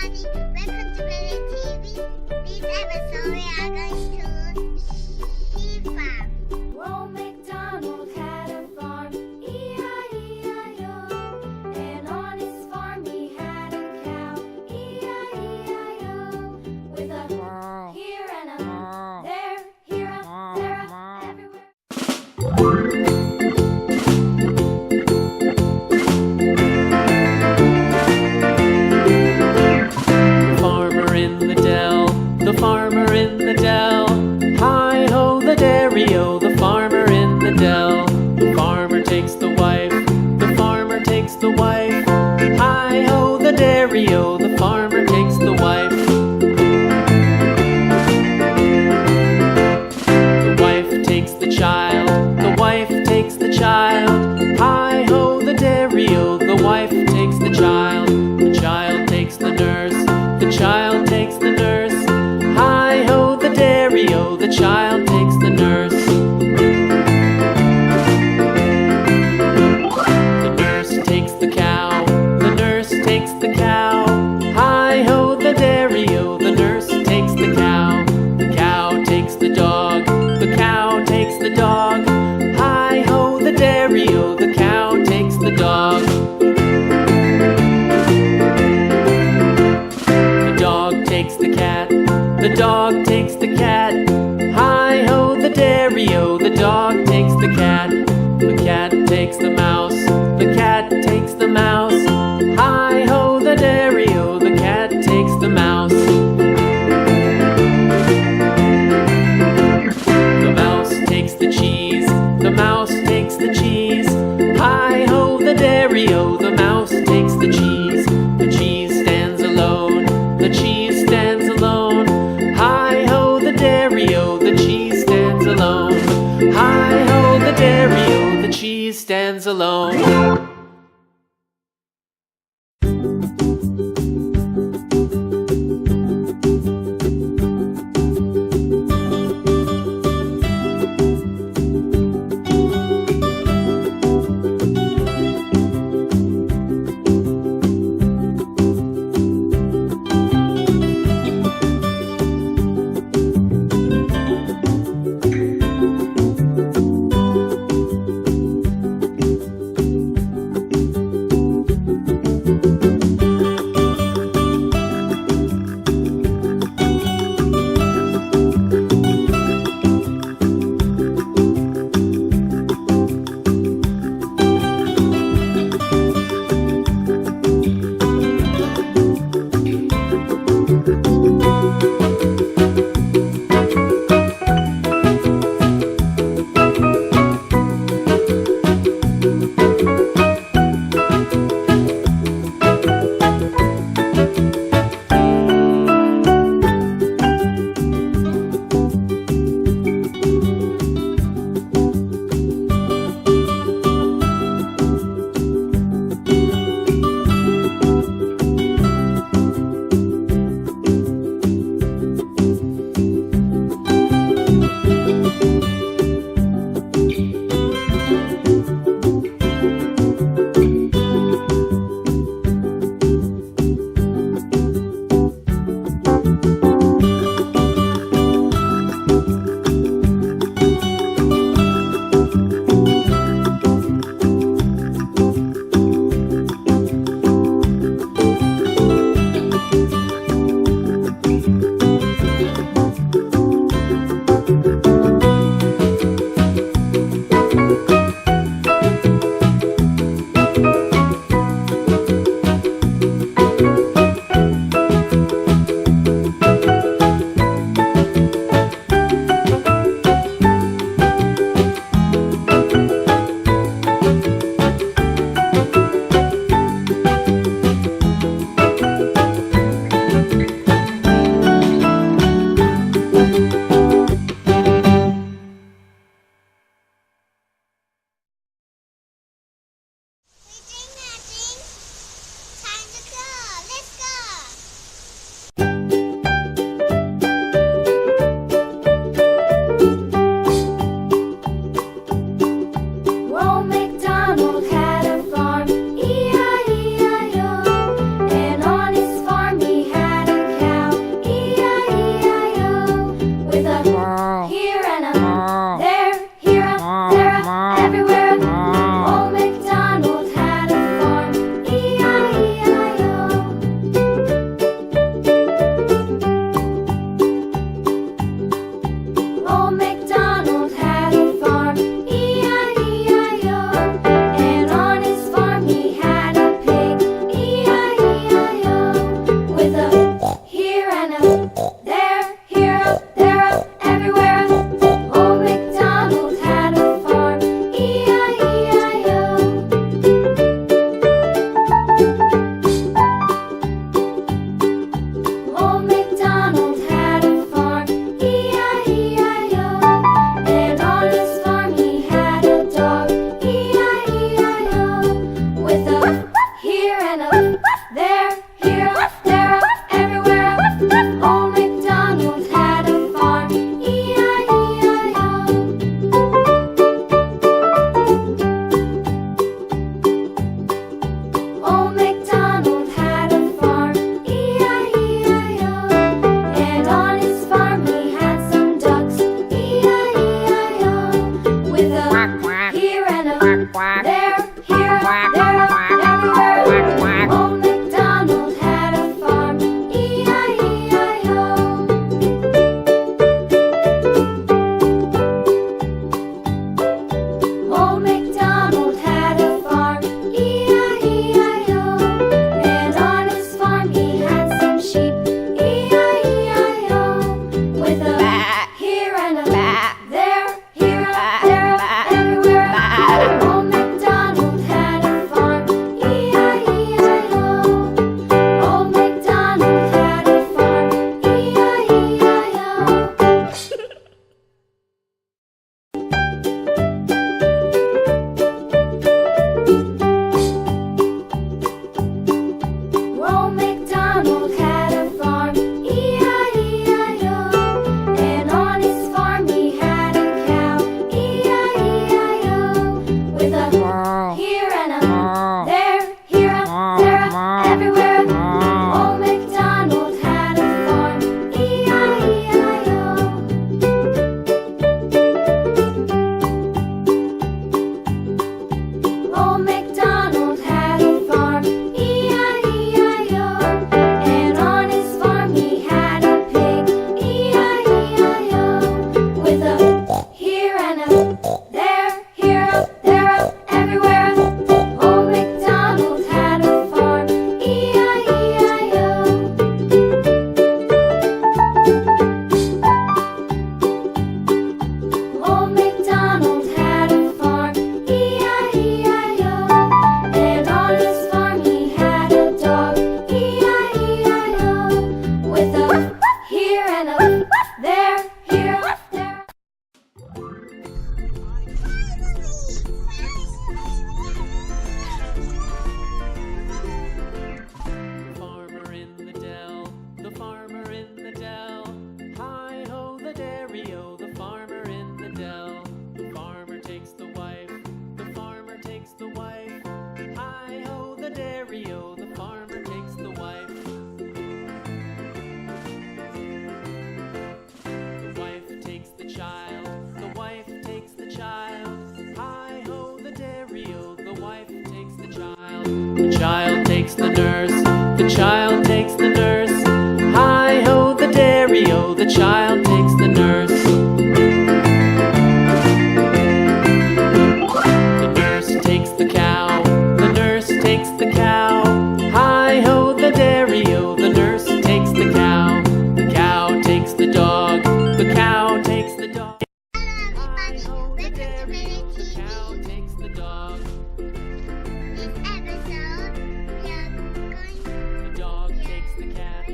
everybody. Welcome to Billy TV. This episode we are going to sheep farm. Old MacDonald had a farm, E-I-E-I-O. And on his farm he had a cow, E-I-E-I-O. With a here and a there, here a there, a everywhere. The farmer in the dell. Hi-ho, the dairy-o, the farmer in the dell. The farmer takes the wife, the farmer takes the wife. Hi-ho, the dairy-o, the farmer takes the wife. The wife takes the child, the wife takes the child. Hi-ho, the dairy-o, the wife takes the child. The child takes the nurse, the child takes the nurse. Hi-ho, the dairy-o, the child takes the nurse. The nurse takes the cow, the nurse takes the cow. Hi-ho, the dairy-o, the nurse takes the cow. The cow takes the dog, the cow takes the dog. Hi-ho, the dairy-o, the cow takes the dog. The dog takes the cat, the dog takes the cat. Hi-ho, the dairy-o, the dog takes the cat. The cat takes the mouse, the cat takes the mouse. Hi-ho, the dairy-o, the cat takes the mouse. The mouse takes the cheese, the mouse takes the cheese. Hi-ho, the dairy-o, the mouse takes the cheese. The cheese stands alone, the cheese stands alone. Hi-ho, the dairy-o, the cheese stands alone. Hi-ho, the dairy-o, the cheese stands alone. Old MacDonald had a farm, E-I-E-I-O. Old MacDonald had a farm, E-I-E-I-O. And on his farm he had a pig, E-I-E-I-O. With a here and a there, here up, there up, everywhere up. Old MacDonald had a farm, E-I-E-I-O. Old MacDonald had a farm, E-I-E-I-O. And on his farm he had a dog, E-I-E-I-O. With a here and a there, here, there. The farmer in the dell, the farmer in the dell. Hi ho the dairy-o, the farmer in the dell. The farmer takes the wife, the farmer takes the wife. Hi ho the dairy-o, the farmer takes the wife. The wife takes the child, the wife takes the child. Hi ho the dairy-o, the wife takes the child. The child takes the nurse, the child takes the nurse. Hi ho the dairy-o, the child takes the nurse. The nurse takes the cow, the nurse takes the cow. Hi ho the dairy-o, the nurse takes the cow. The cow takes the dog, the cow takes the dog. Hi ho the dairy-o, the cow takes the dog. This episode, we are going The dog takes the cat,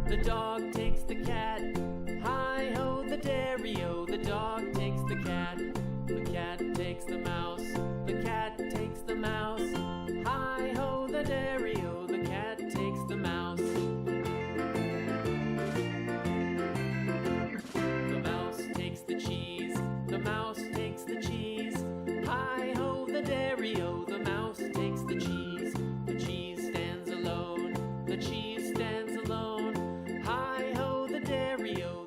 the dog takes the cat. Hi ho the dairy-o, the dog takes the cat. The cat takes the mouse, the cat takes the mouse. Hi ho the dairy-o, the cat takes the mouse. The mouse takes the cheese, the mouse takes the cheese. Hi ho the dairy-o, the mouse takes the cheese. The cheese stands alone, the cheese stands alone. Hi ho the dairy-o,